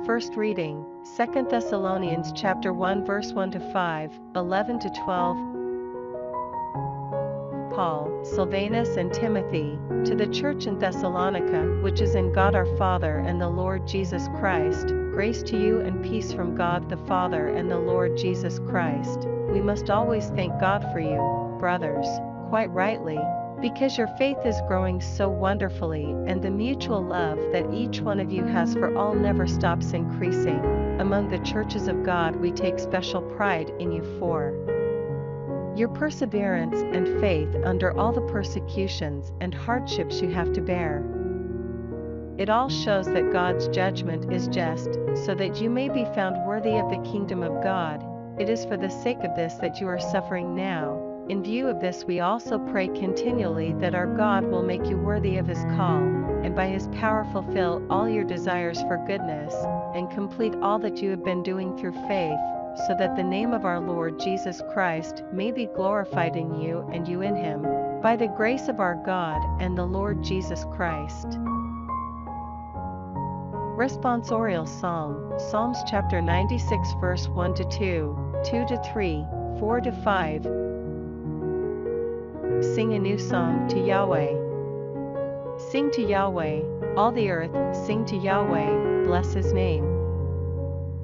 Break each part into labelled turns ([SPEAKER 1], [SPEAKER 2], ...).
[SPEAKER 1] First reading, 2 Thessalonians chapter 1 verse 1 to 5, 11 to 12. Paul, Silvanus and Timothy, to the church in Thessalonica, which is in God our Father and the Lord Jesus Christ, grace to you and peace from God the Father and the Lord Jesus Christ. We must always thank God for you, brothers, quite rightly, because your faith is growing so wonderfully and the mutual love that each one of you has for all never stops increasing. Among the churches of God we take special pride in you for your perseverance and faith under all the persecutions and hardships you have to bear. It all shows that God's judgment is just, so that you may be found worthy of the kingdom of God. It is for the sake of this that you are suffering now. In view of this we also pray continually that our God will make you worthy of his call, and by his power fulfill all your desires for goodness, and complete all that you have been doing through faith, so that the name of our Lord Jesus Christ may be glorified in you and you in him, by the grace of our God and the Lord Jesus Christ. Responsorial Psalm, Psalms chapter 96 verse 1 to 2, 2 to 3, 4 to 5. Sing a new song to Yahweh. Sing to Yahweh, all the earth, sing to Yahweh, bless his name.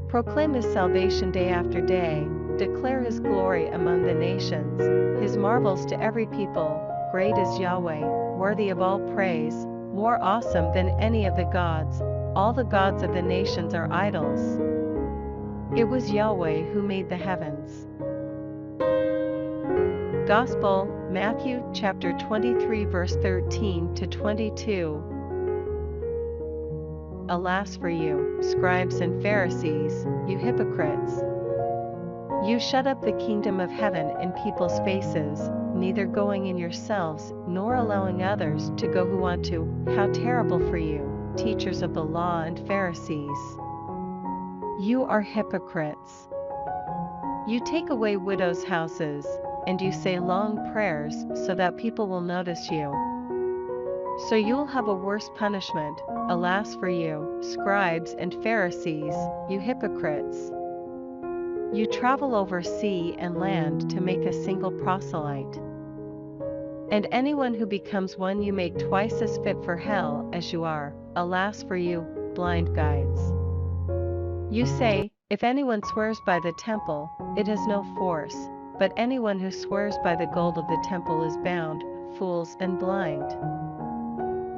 [SPEAKER 1] Proclaim his salvation day after day, declare his glory among the nations, his marvels to every people. Great is Yahweh, worthy of all praise, more awesome than any of the gods. All the gods of the nations are idols. It was Yahweh who made the heavens. Gospel, Matthew chapter 23 verse 13 to 22. Alas for you, scribes and Pharisees, you hypocrites! You shut up the kingdom of heaven in people's faces, neither going in yourselves, nor allowing others to go who want to. How terrible for you, teachers of the law and Pharisees! You are hypocrites! You take away widows' houses, and you say long prayers so that people will notice you. So you'll have a worse punishment. Alas for you, scribes and Pharisees, you hypocrites! You travel over sea and land to make a single proselyte. And anyone who becomes one you make twice as fit for hell as you are. Alas for you, blind guides! You say, if anyone swears by the temple, it has no force, but anyone who swears by the gold of the temple is bound. Fools and blind!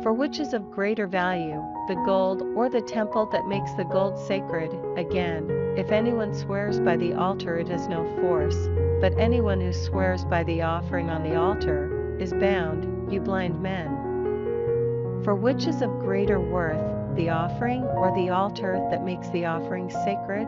[SPEAKER 1] For which is of greater value, the gold or the temple that makes the gold sacred? Again, if anyone swears by the altar it has no force, but anyone who swears by the offering on the altar is bound. You blind men! For which is of greater worth, the offering or the altar that makes the offering sacred?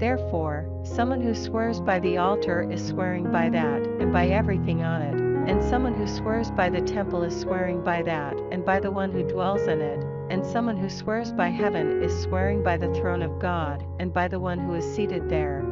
[SPEAKER 1] Therefore, someone who swears by the altar is swearing by that, and by everything on it, and someone who swears by the temple is swearing by that, and by the one who dwells in it, and someone who swears by heaven is swearing by the throne of God, and by the one who is seated there.